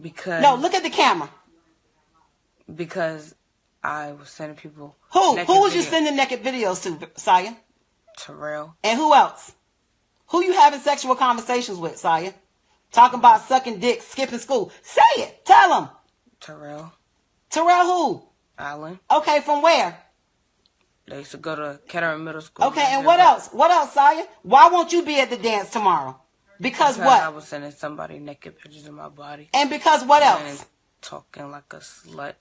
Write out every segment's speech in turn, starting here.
Because no, look at the camera. Because I was sending people. Who was you sending naked videos to, Saya? Terrell. And who else? Who you having sexual conversations with, Saya? Talking about sucking dick, skipping school. Say it. Tell them. Terrell. Terrell who? Allen. Okay, from where? They used to go to Kettering Middle School. Okay, and what else? What else, Saya? Why won't you be at the dance tomorrow? Because what? I was sending somebody naked pictures of my body. And because what else? And talking like a slut.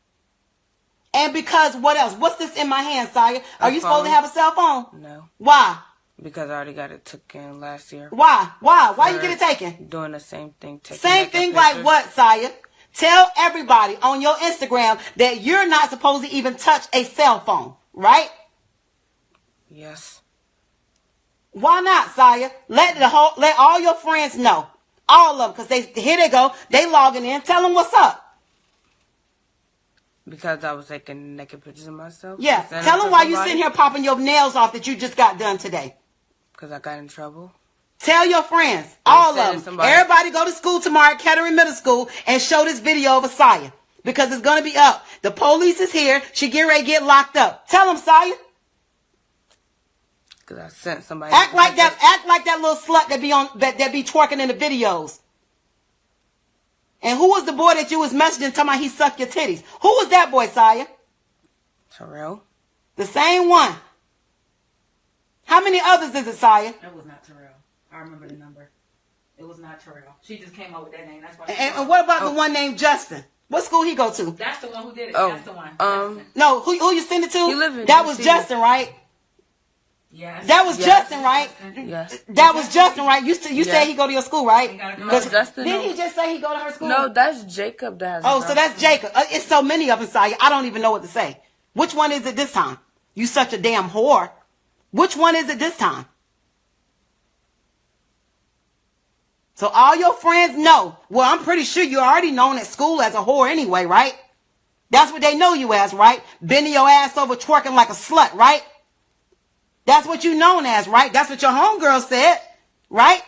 And because what else? What's this in my hand, Saya? Are you supposed to have a cell phone? No. Why? Because I already got it taken last year. Why? Why you get it taken? Doing the same thing. Same thing like what, Saya? Tell everybody on your Instagram that you're not supposed to even touch a cell phone, right? Yes. Why not, Saya? Let all your friends know. All of them, because here they go. They logging in. Tell them what's up. Because I was taking naked pictures of myself. Yeah. Tell them why you sitting here popping your nails off that you just got done today. Because I got in trouble. Tell your friends, all of them. Everybody go to school tomorrow at Kettering Middle School and show this video of Saya. Because it's going to be up. The police is here. She getting ready to get locked up. Tell them, Saya. Because I sent somebody. Act like that little slut that be twerking in the videos. And who was the boy that you was messaging talking about he sucked your titties? Who was that boy, Saya? Terrell. The same one. How many others is it, Saya? That was not Terrell. I remember the number. It was not Terrell. She just came up with that name. That's why. And what about the one named Justin? What school he go to? That's the one who did it. Oh, that's the one. No, who you send it to? You live in that was DC. Justin, right? Yes. That was Justin, right? Yes. That was Justin, right? You said he go to your school, right? No, Justin. Didn't he just say he go to her school? No, that's Jacob that has Oh, so that's Jacob. It's so many of them, Saya. I don't even know what to say. Which one is it this time? You such a damn whore. Which one is it this time? So all your friends know. Well, I'm pretty sure you're already known at school as a whore anyway, right? That's what they know you as, right? Bending your ass over twerking like a slut, right? That's what you known as, right? That's what your homegirl said, right?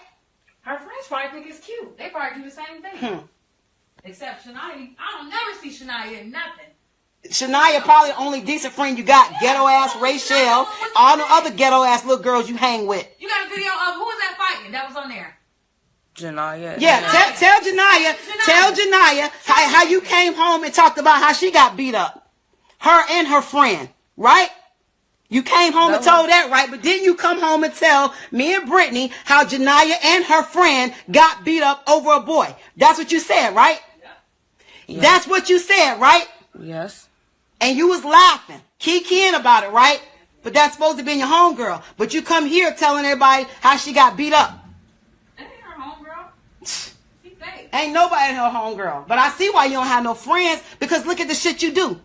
Her friends probably think it's cute. They probably do the same thing. Except Shania. I don't never see Shania in nothing. Shania probably the only decent friend you got. Yeah. Ghetto ass Rachel. All the other ghetto ass little girls you hang with. You got a video of who was that fighting that was on there? Janaya. Yeah, tell Janaya how you came home and talked about how she got beat up. Her and her friend, right? You came home and told that, right? But didn't you come home and tell me and Brittany how Janaya and her friend got beat up over a boy? That's what you said, right? Yeah. That's what you said, right? Yes. And you was laughing, kikiing about it, right? But that's supposed to be your homegirl. But you come here telling everybody how she got beat up. That ain't her homegirl. She fake. Ain't nobody her homegirl. But I see why you don't have no friends, because look at the shit you do.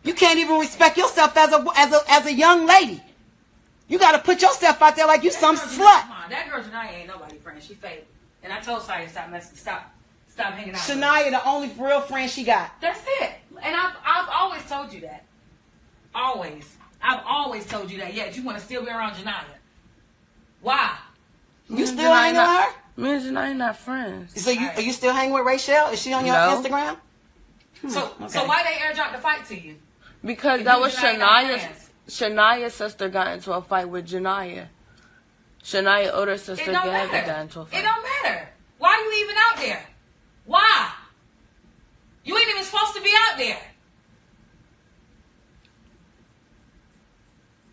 You can't even respect yourself as a young lady. You got to put yourself out there like you some slut. That girl Shania ain't nobody friend. She fake. And I told Saya stop hanging out. Shania the only real friend she got. That's it. And I've always told you that. Always. I've always told you that. Yet you want to still be around Janaya. Why? You still hanging with her? Me and Janaya not friends. So are you still hanging with Rachel? Is she on your Instagram? So why they airdrop the fight to you? Because that was Shania's sister got into a fight with Janaya. Shania's older sister Gabby got into a fight. It don't matter. Why are you even out there? Why? You ain't even supposed to be out there.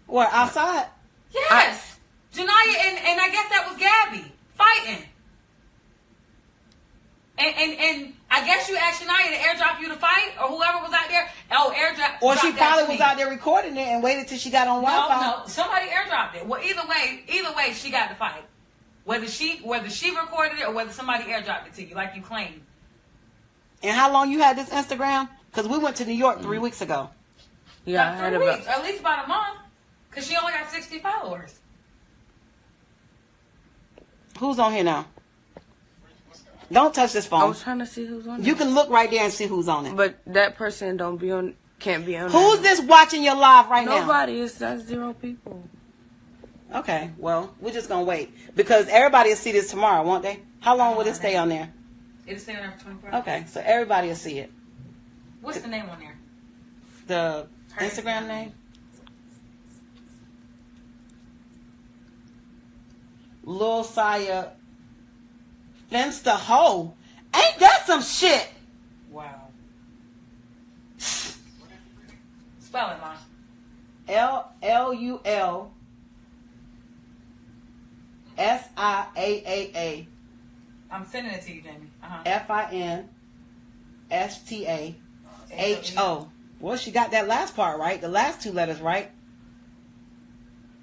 What, outside? Yes. Janaya and I guess that was Gabby fighting. And I guess you asked Shania to airdrop you to fight, or whoever was out there. Oh, airdrop. Or she probably was out there recording it and waited till she got on Wi-Fi. No, somebody airdropped it. Well, either way, she got the fight. Whether she recorded it or whether somebody airdropped it to you, like you claimed. And how long you had this Instagram? Because we went to New York 3 weeks ago. Yeah, I had 3 weeks, at least about a month. Because she only got 60 followers. Who's on here now? Don't touch this phone. I was trying to see who's on it. You can look right there and see who's on it. But that person can't be on Who's this watching your live right now? Nobody. That's 0 people. Okay, well, we're just going to wait. Because everybody will see this tomorrow, won't they? How long will it stay on there? It'll stay on there for 24 hours. Okay, so everybody will see it. What's the name on there? The Her Instagram name? Lil Saya Finsta Hoe. Ain't that some shit? Wow. Spell it, Ma. LULSIAAA I'm sending it to you, Jamie. FINSTAHO. Well, she got that last part right. The last two letters right.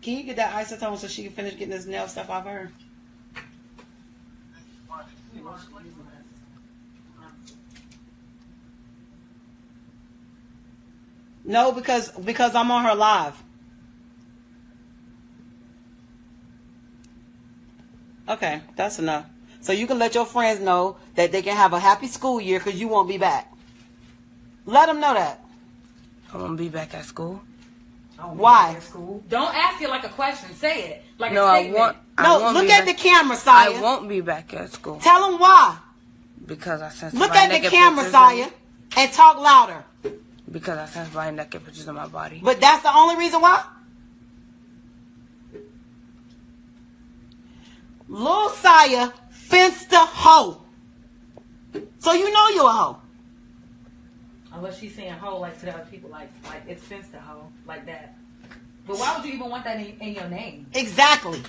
Can you get that isotone so she can finish getting this nail stuff off her? No, because I'm on her live. Okay, that's enough. So you can let your friends know that they can have a happy school year because you won't be back. Let them know that. I won't be back at school. Why? Don't ask it like a question. Say it like No, a statement. No, look at the camera, I Saya. won't be back at school Tell them why. because I sent Look my at the naked camera, pictures Saya, and talk louder. because I sent my naked pictures of my body. But that's the only reason why? Lil Saya Finsta Hoe. So you know you're a hoe. Unless she's saying hoe like to the other people, like it's Finsta hoe, like that. But why would you even want that in your name? Exactly.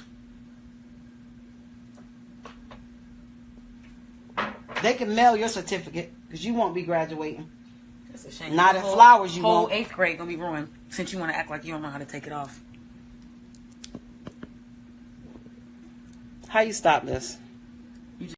They can mail your certificate because you won't be graduating. That's a shame. Not in flowers, you whole won't. 8th grade gonna be ruined since you want to act like you don't know how to take it off. How you stop this?